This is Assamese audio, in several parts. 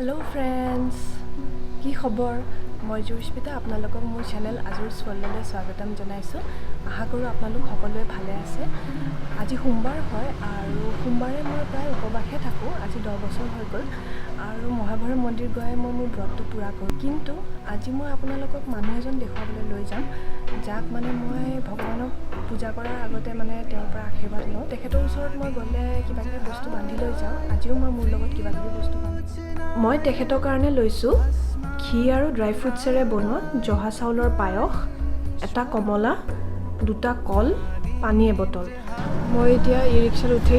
हेलो फ्रेंड्स কি খবৰ মই জুস্মিতা আপোনালোকক মোৰ চেনেল আজুৰ স্বৰ্ণলৈ স্বাগতম জনাইছো আশা কৰো আপোনালোক সকলোৱে ভালে আছে আজি সোমবাৰ হয় আৰু সোমবাৰে মই প্ৰায় উপবাসে থাকো আজি 10 বছৰ হৈ গল আৰু মহাভৈৰৱ মন্দিৰ গৈ মই মোৰ ব্ৰতটো পুৰা কৰো কিন্তু আজি মই আপোনালোকক মানুহ এজন দেখাবলৈ লৈ যাম যাক মানে মই ভগৱানক পূজা কৰাৰ আগতে মানে তেওঁৰ পৰা আশীৰ্বাদ লওঁ তেখেতৰ ওচৰত মই গলে কিবা কিবি বস্তু বান্ধি লৈ যাওঁ আজিও মই মোৰ লগত কিবা কিবি বস্তু মই তেখেতৰ কাৰণে লৈছো ঘি আৰু ড্ৰাই ফ্ৰুটছেৰে বনোৱা জহা চাউলৰ পায়স এটা কমলা দুটা কল পানী এবটল মই এতিয়া ই ৰিক্সাত উঠি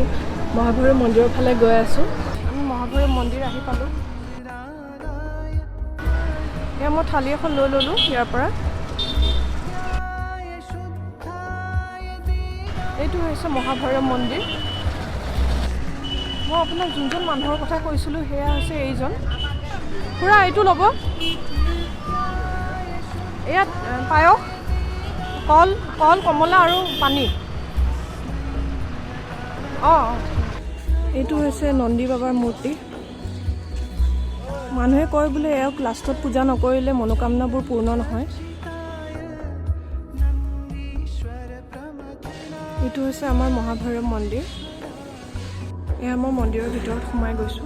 মহাভৈৰৱ মন্দিৰৰ ফালে গৈ আছো আমি মহাভৈৰৱ মন্দিৰ আহি পালো এয়া মই থালি এখন লৈ ললো ইয়াৰ পৰা এইটো হৈছে মহাভৈৰৱ মন্দিৰ মই আপোনাক যোনজন মানুহৰ কথা কৈছিলো হেয়া হৈছে এইজন পুৰা এইটো ল'ব ইয়াত পায়স কল কমলা আৰু পানী এইটো হৈছে নন্দী বাবাৰ মূৰ্তি মানুহে কয় বোলে এওক লাষ্টত পূজা নকৰিলে মনোকামনাবোৰ পূৰ্ণ নহয় এইটো হৈছে আমাৰ মহাভৈৰৱ মন্দিৰ এয়া মই মন্দিৰৰ ভিতৰত সোমাই গৈছো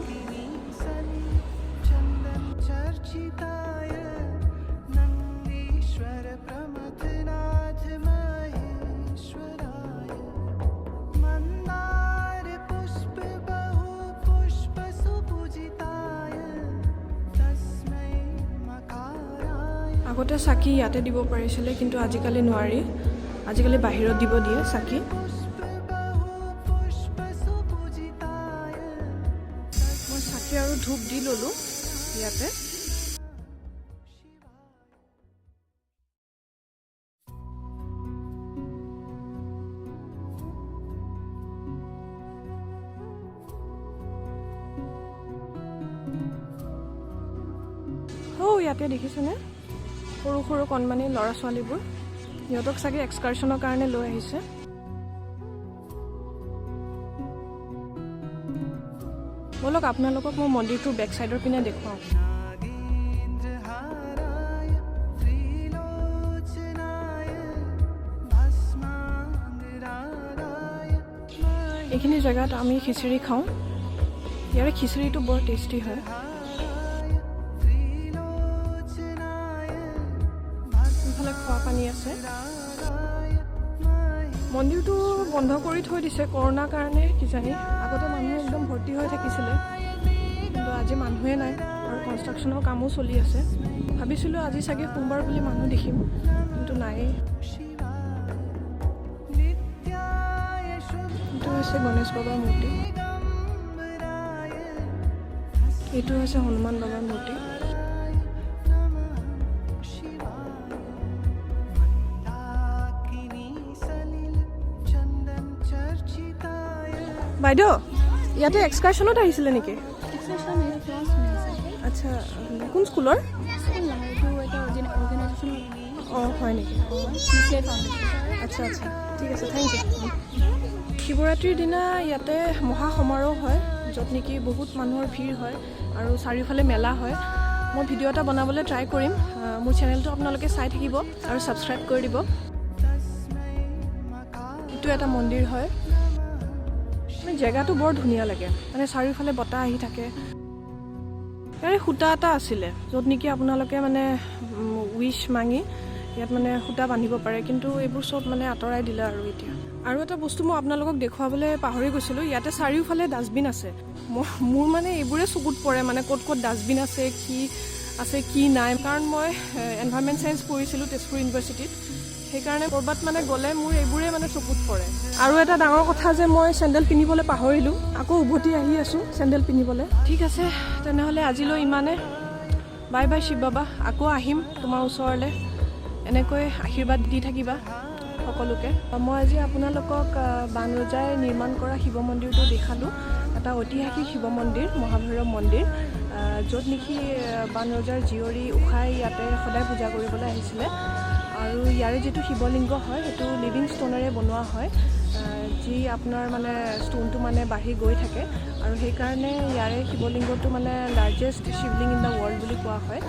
আগতে চাকি ইয়াতে দিব পাৰিছিলে কিন্তু আজিকালি নোৱাৰি আজিকালি বাহিৰত দিব দিয়ে চাকি মই চাকি আৰু ধূপ দি ললো ইয়াতে ইয়াতে দেখিছেনে সৰু সৰু কণমানি ল'ৰা ছোৱালীবোৰ সিহঁতক চাগে এক্সকাৰশ্যনৰ কাৰণে লৈ আহিছে বলক আপোনালোকক মই মন্দিৰটোৰ বেক চাইডৰ পিনে দেখুৱাওঁ এইখিনি জেগাত আমি খিচিৰি খাওঁ ইয়াৰে খিচিৰিটো বৰ টেষ্টি হয় খোৱা পানী আছে মন্দিৰটো বন্ধ কৰি থৈ দিছে কৰোণাৰ কাৰণে কিজানি আগতে মানুহ একদম ভৰ্তি হৈ থাকিছিলে কিন্তু আজি মানুহে নাই আৰু কনষ্ট্ৰাকশ্যনৰ কামো চলি আছে ভাবিছিলোঁ আজি চাগে সোমবাৰ বুলি মানুহ দেখিম কিন্তু নাই এইটো হৈছে গণেশ বাবাৰ মূৰ্তি এইটো হৈছে হনুমান বাবাৰ মূৰ্তি বাইদেউ ইয়াতে এক্সকাৰশ্যনত আহিছিলে নেকি আচ্ছা কোন স্কুলৰ হয় নেকি আচ্ছা আচ্ছা ঠিক আছে থেংক ইউ শিৱৰাত্ৰিৰ দিনা ইয়াতে মহা সমাৰোহ হয় য'ত নেকি বহুত মানুহৰ ভিৰ হয় আৰু চাৰিওফালে মেলা হয় মই ভিডিঅ' এটা বনাবলৈ ট্ৰাই কৰিম মোৰ চেনেলটো আপোনালোকে চাই থাকিব আৰু ছাবস্ক্ৰাইব কৰি দিব এইটো এটা মন্দিৰ হয় জেগাটো বৰ ধুনীয়া লাগে মানে চাৰিওফালে বতাহ আহি থাকে ইয়াৰে সূতা এটা আছিলে য'ত নেকি আপোনালোকে মানে উইচ মাঙি ইয়াত মানে সূতা বান্ধিব পাৰে কিন্তু এইবোৰ চব মানে আঁতৰাই দিলে আৰু এটা বস্তু মই আপোনালোকক দেখুৱাবলৈ পাহৰি গৈছিলোঁ ইয়াতে চাৰিওফালে ডাষ্টবিন আছে মোৰ মানে এইবোৰে চকুত পৰে মানে ক'ত ক'ত ডাষ্টবিন আছে কি নাই কাৰণ মই এনভাইৰনমেণ্ট চায়েন্স পঢ়িছিলোঁ তেজপুৰ ইউনিভাৰ্চিটিত সেইকাৰণে ক'ৰবাত মানে গ'লে মোৰ এইবোৰে মানে চকুত পৰে আৰু এটা ডাঙৰ কথা যে মই চেণ্ডেল পিন্ধিবলৈ পাহৰিলোঁ আকৌ উভতি আহি আছোঁ চেণ্ডেল পিন্ধিবলৈ ঠিক আছে তেনেহ'লে আজিলৈ ইমানে বাই বাই শিৱ বাবা আকৌ আহিম তোমাৰ ওচৰলৈ এনেকৈ আশীৰ্বাদ দি থাকিবা সকলোকে মই আজি আপোনালোকক বানৰজাই নিৰ্মাণ কৰা শিৱ মন্দিৰটো দেখালোঁ এটা ঐতিহাসিক শিৱ মন্দিৰ মহাভৈৰৱ মন্দিৰ য'ত নেকি বানৰজাৰ জীয়ৰী উষাই ইয়াতে সদায় পূজা কৰিবলৈ আহিছিলে আৰু ইয়াৰে যিটো শিৱলিংগ হয় সেইটো লিভিং ষ্টোনেৰে বনোৱা হয়, যি আপোনাৰ মানে ষ্টোনটো মানে বাঢ়ি গৈ থাকে আৰু সেইকাৰণে ইয়াৰে শিৱলিংগটো মানে লাৰ্জেষ্ট শিৱলিংগ ইন দ্য ৱৰ্ল্ড বুলি কোৱা হয়।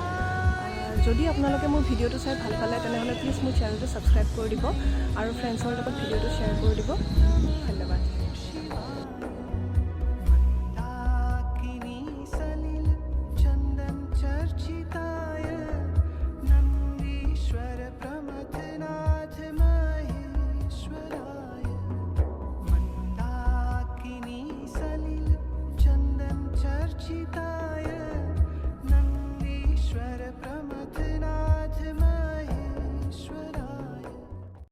যদি আপোনালোকে মোৰ ভিডিঅ'টো চাই ভাল পালে তেনেহ'লে প্লিজ মোৰ চেনেলটো ছাবস্ক্ৰাইব কৰি দিব আৰু ফ্ৰেণ্ডছৰ লগত ভিডিঅ'টো শ্বেয়াৰ কৰি দিব।